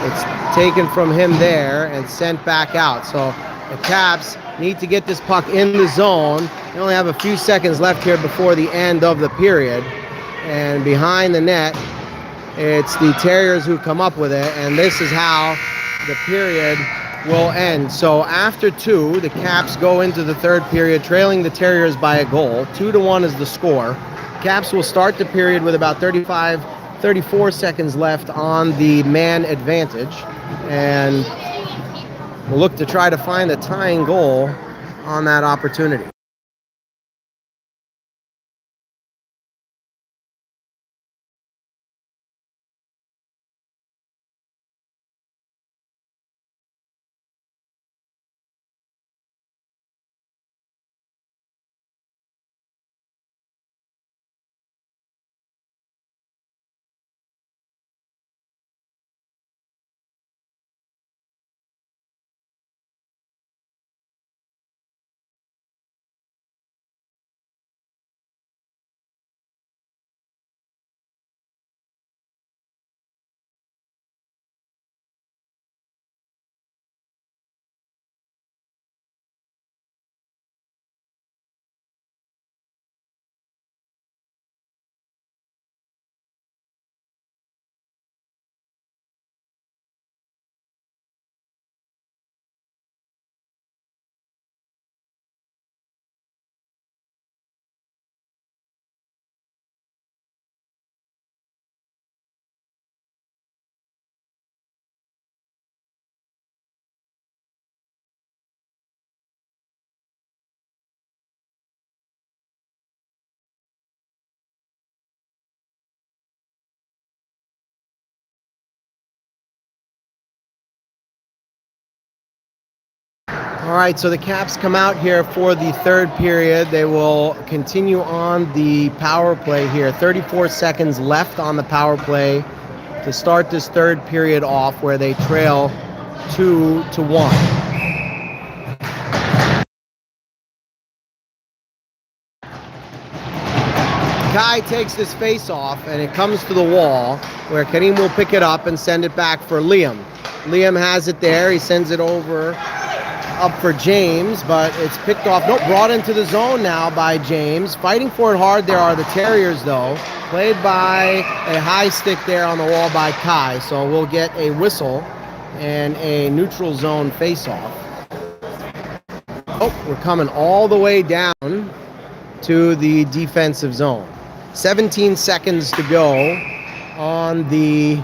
Speaker 1: It's taken from him there and sent back out. So the Caps need to get this puck in the zone. They only have a few seconds left here before the end of the period. And behind the net, it's the Terriers who come up with it, and this is how the period will end. So after 2, the Caps go into the third period trailing the Terriers by a goal. 2-1 is the score. Caps will start the period with about 34 seconds left on the man advantage, and we'll look to try to find a tying goal on that opportunity. All right, so the Caps come out here for the third period. They will continue on the power play here. 34 seconds left on the power play to start this third period off, where they trail 2-1. Kai takes this face off, and it comes to the wall, where Kareem will pick it up and send it back for Liam. Liam has it there. He sends it over up for James, but it's picked off. Nope, brought into the zone now by James. Fighting for it hard there are the Terriers, though. Played by a high stick there on the wall by Kai. So we'll get a whistle and a neutral zone face-off. Oh, we're coming all the way down to the defensive zone. 17 seconds to go on the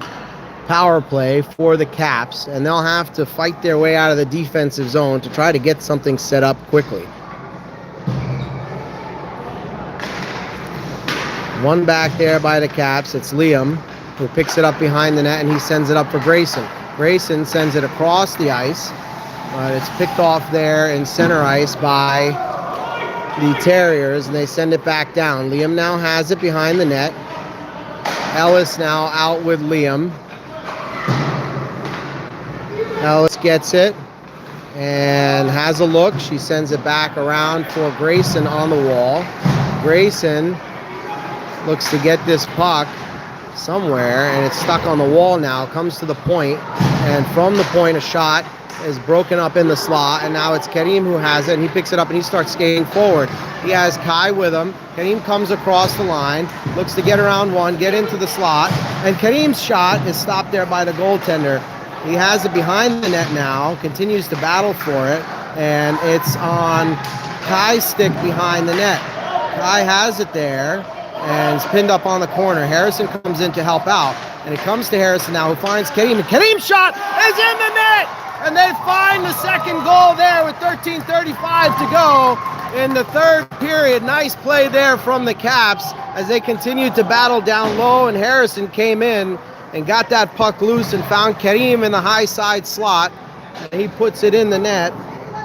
Speaker 1: power play for the Caps, and they'll have to fight their way out of the defensive zone to try to get something set up quickly. One back there by the Caps. It's Liam, who picks it up behind the net, and he sends it up for Grayson. Grayson sends it across the ice, but it's picked off there in center ice by the Terriers, and they send it back down. Liam now has it behind the net. Ellis now out with Liam. Ellis gets it and has a look. She sends it back around for Grayson on the wall. Grayson looks to get this puck somewhere, and it's stuck on the wall now. Comes to the point, and from the point a shot is broken up in the slot, and now it's Kareem who has it, and he picks it up and he starts skating forward. He has Kai with him. Kareem comes across the line, looks to get around one, get into the slot, and Kareem's shot is stopped there by the goaltender. He has it behind the net now, continues to battle for it, and it's on Kai's stick behind the net. Kai has it there, and it's pinned up on the corner. Harrison comes in to help out, and it comes to Harrison now, who finds Kareem. And Kareem's shot is in the net, and they find the second goal there with 13:35 to go in the third period. Nice play there from the Caps as they continued to battle down low, and Harrison came in and got that puck loose and found Kareem in the high side slot, and he puts it in the net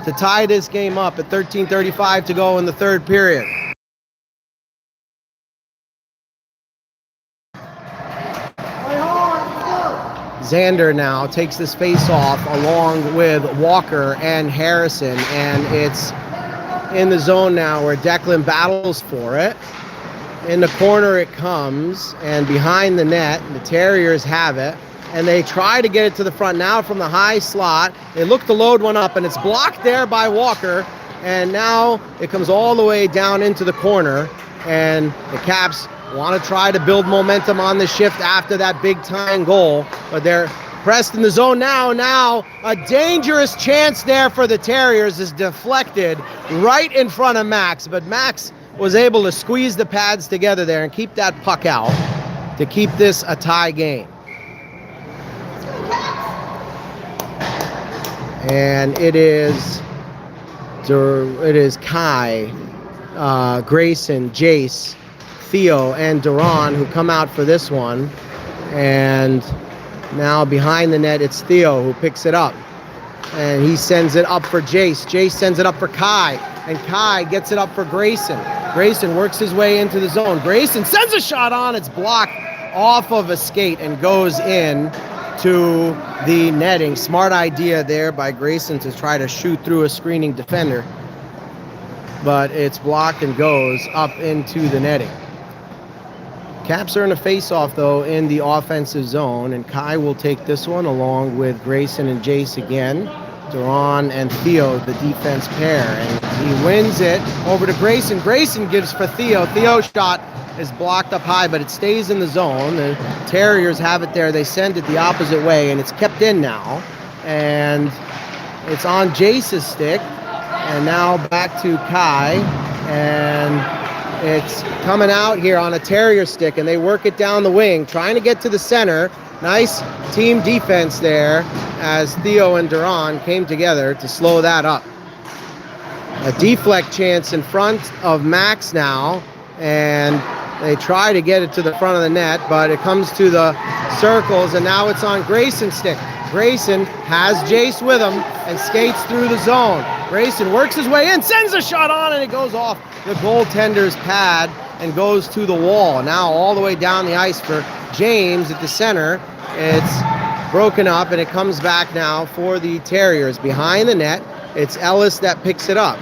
Speaker 1: to tie this game up at 13:35 to go in the third period. Xander now takes this face-off along with Walker and Harrison, and it's in the zone now where Declan battles for it. In the corner it comes, and behind the net, the Terriers have it, and they try to get it to the front now from the high slot. They look to load one up, and it's blocked there by Walker, and now it comes all the way down into the corner, and the Caps want to try to build momentum on the shift after that big tying goal, but they're pressed in the zone now. Now a dangerous chance there for the Terriers is deflected right in front of Max, but Max was able to squeeze the pads together there and keep that puck out to keep this a tie game. And it is Kai, Grayson, Jace, Theo, and Duran who come out for this one. And now behind the net, it's Theo who picks it up. And he sends it up for Jace. Jace sends it up for Kai. And Kai gets it up for Grayson. Grayson works his way into the zone. Grayson sends a shot on. It's blocked off of a skate and goes in to the netting. Smart idea there by Grayson to try to shoot through a screening defender. But it's blocked and goes up into the netting. Caps are in a face-off, though, in the offensive zone, and Kai will take this one along with Grayson and Jace again. Duran and Theo, the defense pair, and he wins it over to Grayson. Grayson gives for Theo. Theo's shot is blocked up high, but it stays in the zone. The Terriers have it there. They send it the opposite way, and it's kept in now. And it's on Jace's stick, and now back to Kai, and it's coming out here on a Terrier stick, and they work it down the wing, trying to get to the center. Nice team defense there as Theo and Duran came together to slow that up. A deflect chance in front of Max now, and they try to get it to the front of the net, but it comes to the circles, and now it's on Grayson's stick. Grayson has Jace with him and skates through the zone. Grayson works his way in, sends a shot on, and it goes off the goaltender's pad and goes to the wall. Now all the way down the ice for James at the center. It's broken up, and it comes back now for the Terriers. Behind the net, it's Ellis that picks it up.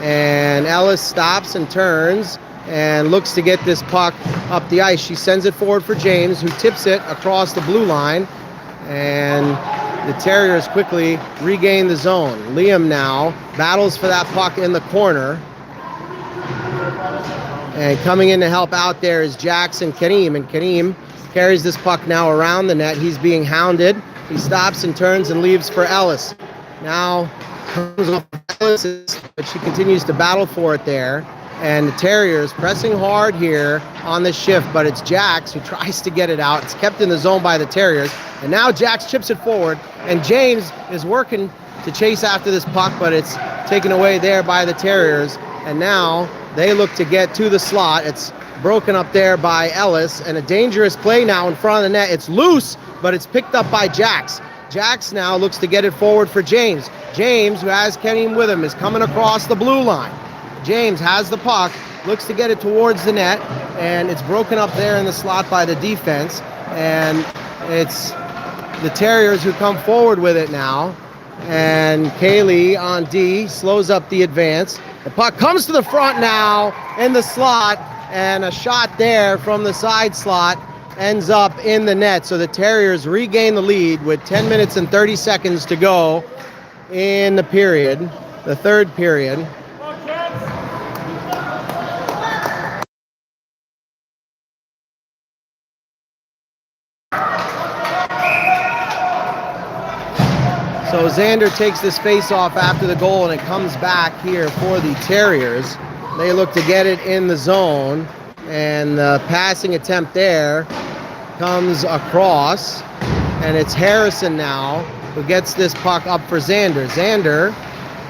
Speaker 1: And Ellis stops and turns and looks to get this puck up the ice. She sends it forward for James, who tips it across the blue line. And the Terriers quickly regain the zone. Liam now battles for that puck in the corner. And coming in to help out there is Jackson Kareem. And Kareem carries this puck now around the net. He's being hounded. He stops and turns and leaves for Ellis. Now comes off Ellis, but she continues to battle for it there. And the Terriers pressing hard here on the shift, but it's Jax who tries to get it out. It's kept in the zone by the Terriers. And now Jax chips it forward, and James is working to chase after this puck, but it's taken away there by the Terriers. And now they look to get to the slot. It's broken up there by Ellis, and a dangerous play now in front of the net. It's loose, but it's picked up by Jax. Jax now looks to get it forward for James. James, who has Kareem with him, is coming across the blue line. James has the puck, looks to get it towards the net, and it's broken up there in the slot by the defense. And it's the Terriers who come forward with it now. And Kaylee on D slows up the advance. The puck comes to the front now in the slot, and a shot there from the side slot ends up in the net. So the Terriers regain the lead with 10 minutes and 30 seconds to go in the period, the third period. So So Xander takes this face-off after the goal, and it comes back here for the Terriers. They look to get it in the zone, and the passing attempt there comes across, and it's Harrison now who gets this puck up for Xander. Xander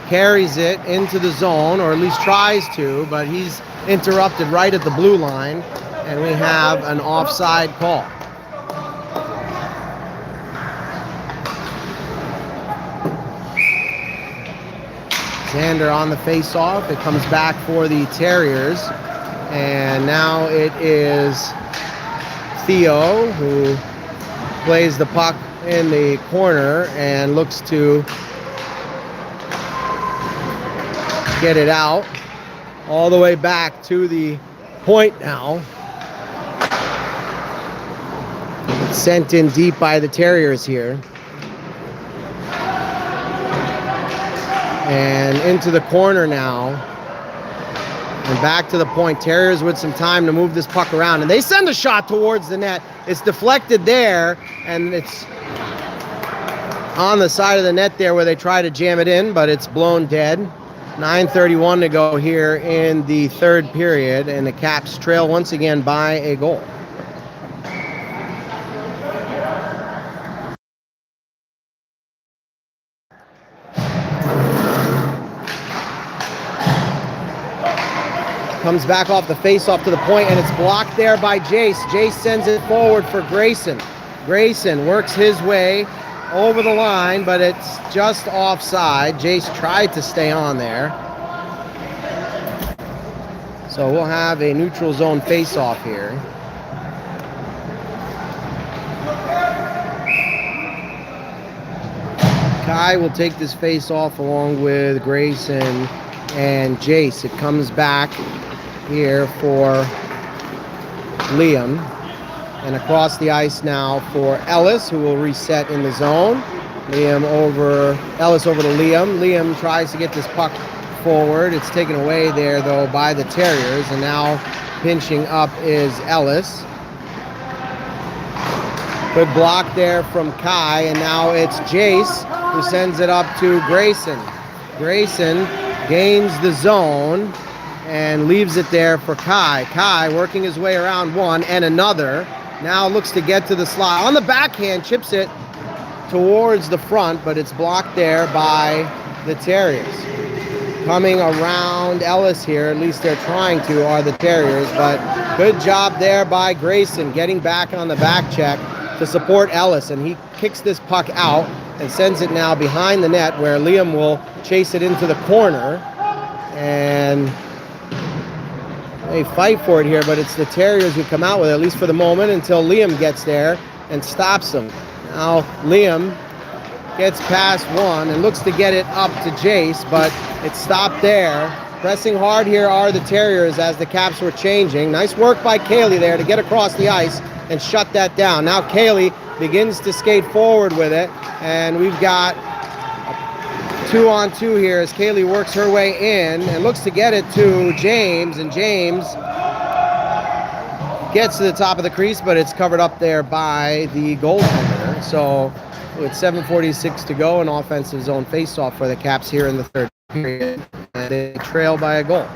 Speaker 1: carries it into the zone, or at least tries to, but he's interrupted right at the blue line, and we have an offside call. Xander on the face-off. It comes back for the Terriers, and now it is Theo who plays the puck in the corner and looks to get it out all the way back to the point now. It's sent in deep by the Terriers here. And into the corner now. And back to the point. Terriers with some time to move this puck around. And they send a shot towards the net. It's deflected there. And it's on the side of the net there where they try to jam it in, but it's blown dead. 9:31 to go here in the third period. And the Caps trail once again by a goal. Comes back off the face-off to the point, and it's blocked there by Jace. Jace sends it forward for Grayson. Grayson works his way over the line, but it's just offside. Jace tried to stay on there. So we'll have a neutral zone face-off here. Kai will take this face-off along with Grayson and Jace. It comes back here for Liam, and across the ice now for Ellis, who will reset in the zone. Ellis over to Liam. Liam tries to get this puck forward. It's taken away there though by the Terriers, and now pinching up is Ellis. Good block there from Kai, and now it's Jace who sends it up to Grayson. Grayson gains the zone and leaves it there for Kai. Kai working his way around one and another. Now looks to get to the slot. On the backhand, chips it towards the front, but it's blocked there by the Terriers. Coming around Ellis here, at least they're trying to, are the Terriers, but good job there by Grayson getting back on the back check to support Ellis, and he kicks this puck out and sends it now behind the net where Liam will chase it into the corner. And they fight for it here, but it's the Terriers who come out with it, at least for the moment, until Liam gets there and stops them. Now Liam gets past one and looks to get it up to Jace, but it's stopped there. Pressing hard here are the Terriers as the Caps were changing. Nice work by Kaylee there to get across the ice and shut that down. Now Kaylee begins to skate forward with it, and we've got 2-on-2 here as Kaylee works her way in and looks to get it to James, and James gets to the top of the crease, but it's covered up there by the goaltender. So with 7:46 to go, an offensive zone face-off for the Caps here in the third period, and they trail by a goal.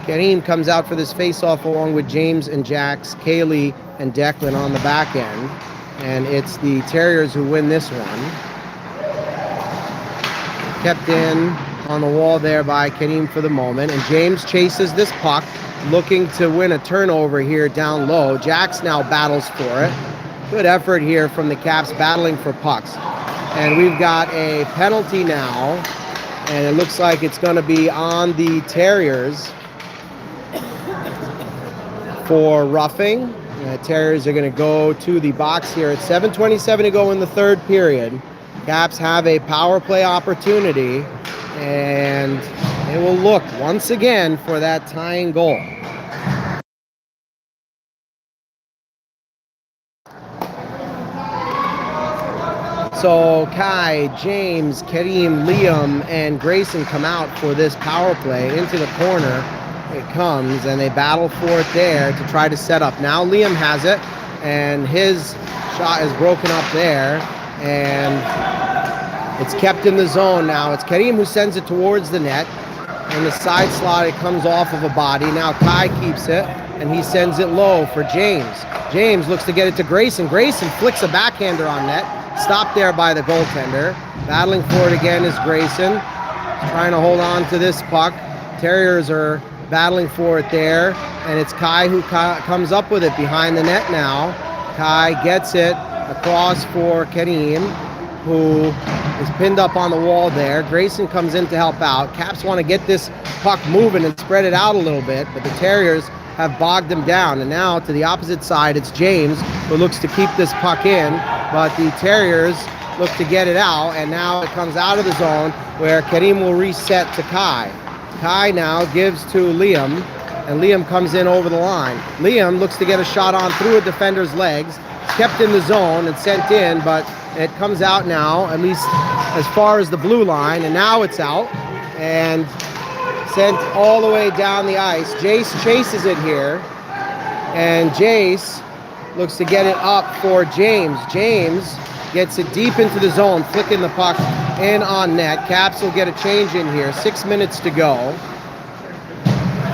Speaker 1: Kareem comes out for this face-off along with James and Jax, Kaylee and Declan on the back end, and it's the Terriers who win this one. Kept in on the wall there by Kareem for the moment, and James chases this puck, looking to win a turnover here down low. Jax now battles for it. Good effort here from the Caps battling for pucks. And we've got a penalty now, and it looks like it's going to be on the Terriers for roughing. The Terriers are going to go to the box here at 7:27 to go in the third period. Caps have a power play opportunity, and they will look once again for that tying goal. So Kai, James, Kareem, Liam, and Grayson come out for this power play. Into the corner it comes, and they battle for it there to try to set up. Now Liam has it, and his shot is broken up there, and It's kept in the zone now. It's Kareem who sends it towards the net. In the side slot, it comes off of a body. Now Kai keeps it, and he sends it low for James. James looks to get it to Grayson. Grayson flicks a backhander on net. Stopped there by the goaltender. Battling for it again is Grayson. Trying to hold on to this puck. Terriers are battling for it there, and it's Kai who comes up with it behind the net now. Kai gets it across for Kareem, who is pinned up on the wall there. Grayson comes in to help out. Caps want to get this puck moving and spread it out a little bit, but the Terriers have bogged them down. And now to the opposite side, it's James who looks to keep this puck in, but the Terriers look to get it out, and now it comes out of the zone where Kareem will reset to Kai. Kai now gives to Liam, and Liam comes in over the line. Liam looks to get a shot on through a defender's legs. It's kept in the zone and sent in, but it comes out now, at least as far as the blue line, and now it's out and sent all the way down the ice. Jace chases it here, and Jace looks to get it up for James. James gets it deep into the zone, flicking the puck in on net. Caps will get a change in here. 6 minutes to go.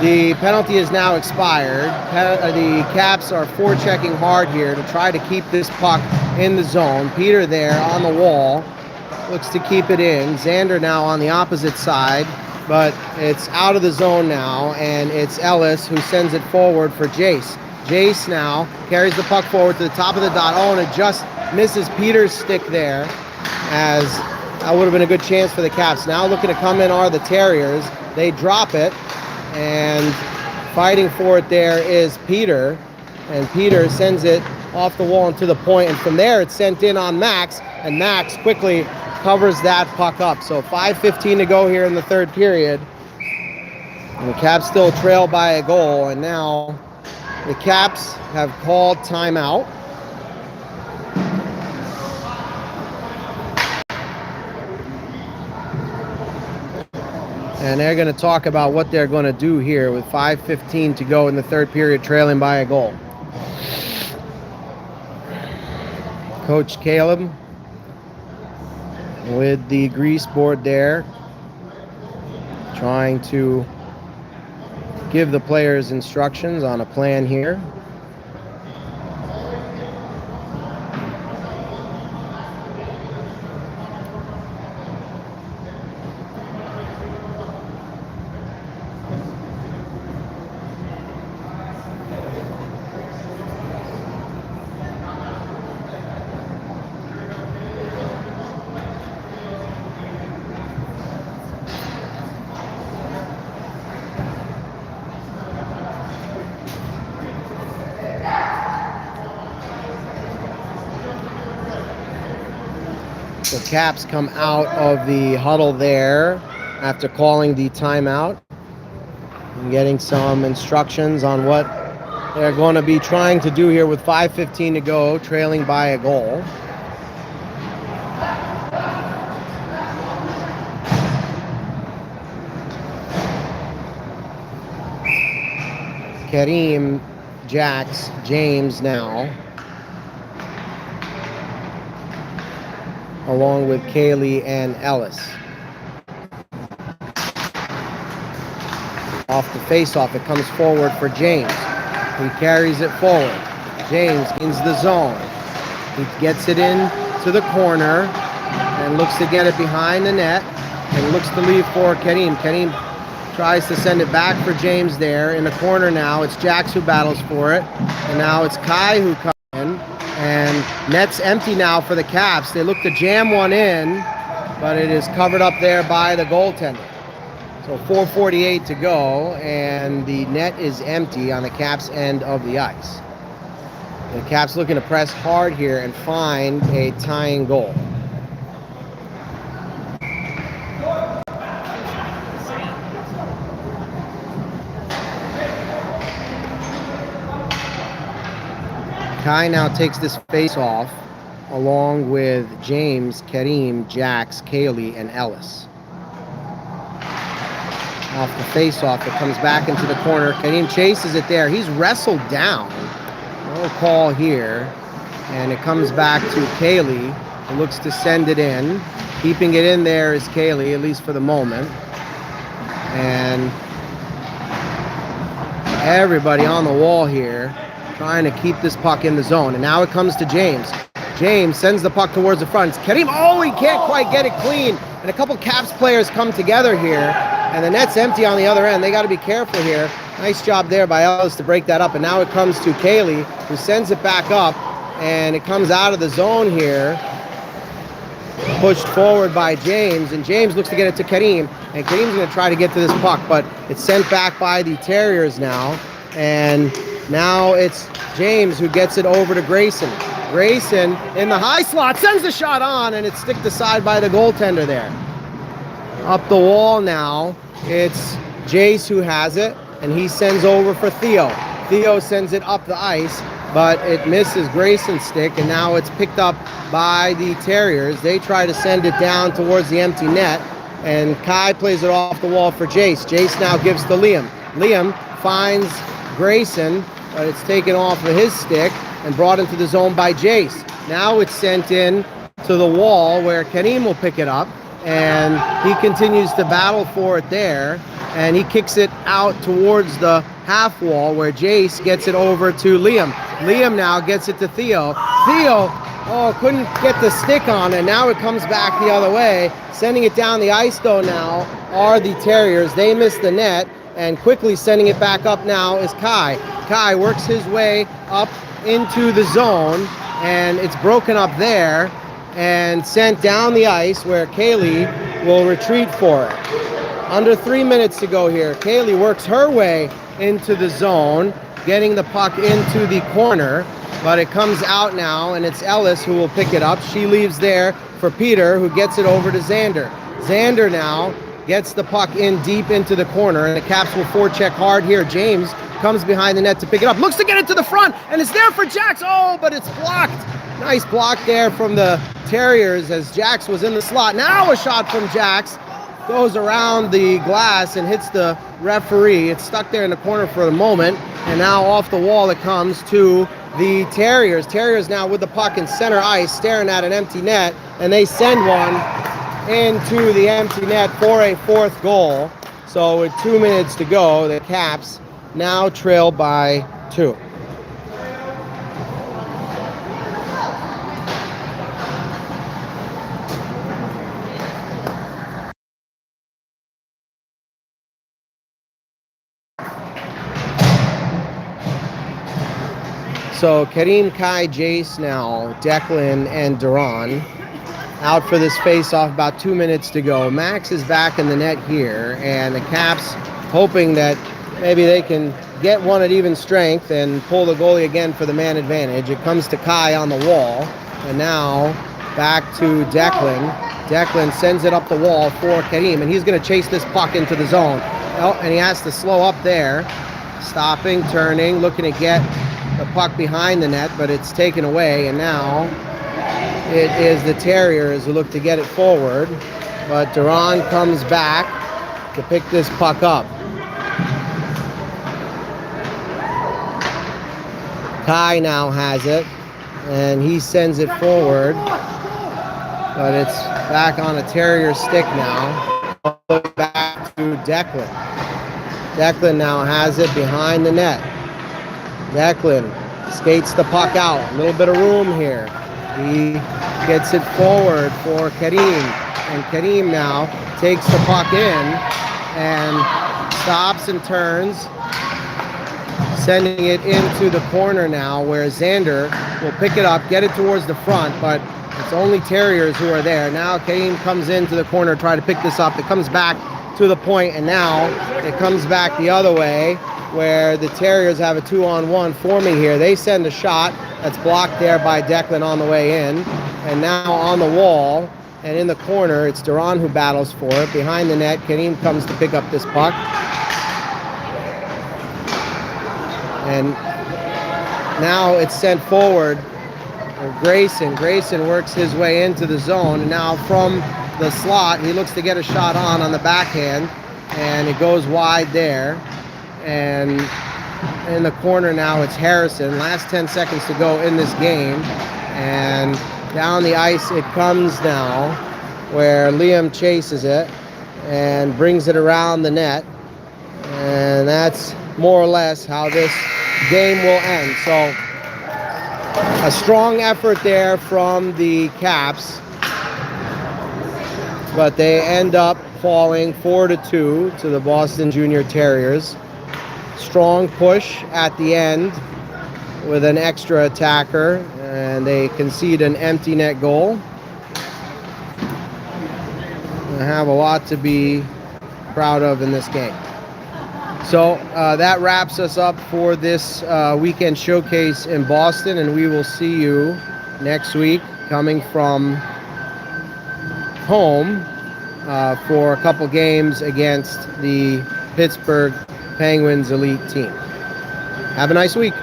Speaker 1: The penalty is now expired. The Caps are forechecking hard here to try to keep this puck in the zone. Peter there on the wall looks to keep it in. Xander now on the opposite side, but it's out of the zone now, and it's Ellis who sends it forward for Jace. Jace now carries the puck forward to the top of the dot. Oh, and it just misses Peter's stick there, as that would have been a good chance for the Caps. Now looking to come in are the Terriers. They drop it, and fighting for it there is Peter, and Peter sends it off the wall and to the point, and from there it's sent in on Max, and Max quickly covers that puck up. So 5:15 to go here in the third period, and the Caps still trail by a goal, and now the Caps have called timeout. And they're going to talk about what they're going to do here with 5:15 to go in the third period, trailing by a goal. Coach Caleb with the grease board there, trying to give the players instructions on a plan here. The Caps come out of the huddle there after calling the timeout and getting some instructions on what they're going to be trying to do here with 5:15 to go, trailing by a goal. Kareem, Jax, James now, along with Kaylee and Ellis. Off the face-off, it comes forward for James. He carries it forward. James gains the zone. He gets it in to the corner and looks to get it behind the net and looks to leave for Kareem. Kareem tries to send it back for James there. In the corner now, it's Jax who battles for it. And now it's Kai who comes in. And net's empty now for the Caps. They look to jam one in, but it is covered up there by the goaltender. So 4:48 to go, and the net is empty on the Caps' end of the ice. The Caps looking to press hard here and find a tying goal. Kai now takes this face-off along with James, Kareem, Jax, Kaylee, and Ellis. Off the face-off, it comes back into the corner. Kareem chases it there. He's wrestled down. No call here. And it comes back to Kaylee, He looks to send it in. Keeping it in there is Kaylee, at least for the moment. And everybody on the wall here trying to keep this puck in the zone. And now it comes to James. James sends the puck towards the front. It's Kareem. Oh, he can't quite get it clean. And a couple Caps players come together here. And the net's empty on the other end. They got to be careful here. Nice job there by Ellis to break that up. And now it comes to Kaylee, who sends it back up. And it comes out of the zone here. Pushed forward by James. And James looks to get it to Kareem. And Kareem's going to try to get to this puck. But it's sent back by the Terriers now. And now it's James who gets it over to Grayson. Grayson in the high slot sends the shot on, and it's sticked aside by the goaltender there. Up the wall now, it's Jace who has it, and he sends over for Theo. Theo sends it up the ice, but it misses Grayson's stick, and now it's picked up by the Terriers. They try to send it down towards the empty net, and Kai plays it off the wall for Jace. Jace now gives to Liam. Liam finds Grayson, but it's taken off of his stick and brought into the zone by Jace. Now it's sent in to the wall where Kareem will pick it up, and he continues to battle for it there, and he kicks it out towards the half wall where Jace gets it over to Liam. Liam now gets it to Theo. Theo, couldn't get the stick on, and now it comes back the other way. Sending it down the ice though now are the Terriers. They miss the net, and quickly sending it back up now is Kai. Kai works his way up into the zone, and it's broken up there and sent down the ice where Kaylee will retreat for it. Under 3 minutes to go here. Kaylee works her way into the zone, getting the puck into the corner, but it comes out now, and it's Ellis who will pick it up. She leaves there for Peter, who gets it over to Xander. Xander now gets the puck in deep into the corner, and the Caps will forecheck hard here. James comes behind the net to pick it up, looks to get it to the front, and it's there for Jax. Oh, but it's blocked. Nice block there from the Terriers as Jax was in the slot. Now a shot from Jax goes around the glass and hits the referee. It's stuck there in the corner for a moment, and now off the wall it comes to the Terriers. Terriers now with the puck in center ice, staring at an empty net, and they send one into the empty net for a fourth goal. So with 2 minutes to go, the Caps now trail by 2. So Kareem, Kai, Jace now, Declan, and Duran out for this face-off. About 2 minutes to go. Max is back in the net here, and the Caps hoping that maybe they can get one at even strength and pull the goalie again for the man advantage. It comes to Kai on the wall, and now back to Declan. Declan sends it up the wall for Kareem, and he's going to chase this puck into the zone. Oh, and he has to slow up there. Stopping, turning, looking to get the puck behind the net, but it's taken away, and now it is the Terriers who look to get it forward, but Duran comes back to pick this puck up. Kai now has it, and he sends it forward, but it's back on a Terrier stick now. Back to Declan. Declan now has it behind the net. Declan skates the puck out. A little bit of room here. He gets it forward for Kareem. And Kareem now takes the puck in and stops and turns, sending it into the corner now where Xander will pick it up, get it towards the front, but it's only Terriers who are there. Now Kareem comes into the corner, try to pick this up. It comes back to the point, and now it comes back the other way where the Terriers have a 2-on-1 forming here. They send a shot that's blocked there by Declan on the way in, and now on the wall and in the corner, it's Duran who battles for it. Behind the net, Kareem comes to pick up this puck. And now it's sent forward for Grayson. Grayson works his way into the zone, and now from the slot, he looks to get a shot on the backhand, and it goes wide there. And in the corner now, it's Harrison. Last 10 seconds to go in this game. And Down the ice it comes now, where Liam chases it and brings it around the net. And that's more or less how this game will end. So a strong effort there from the Caps, but they end up falling 4-2 to the Boston Jr Terriers. Strong push at the end with an extra attacker, and they concede an empty net goal. They have a lot to be proud of in this game. So that wraps us up for this weekend showcase in Boston, and we will see you next week coming from home for a couple games against the Pittsburgh Penguins elite team. Have a nice week.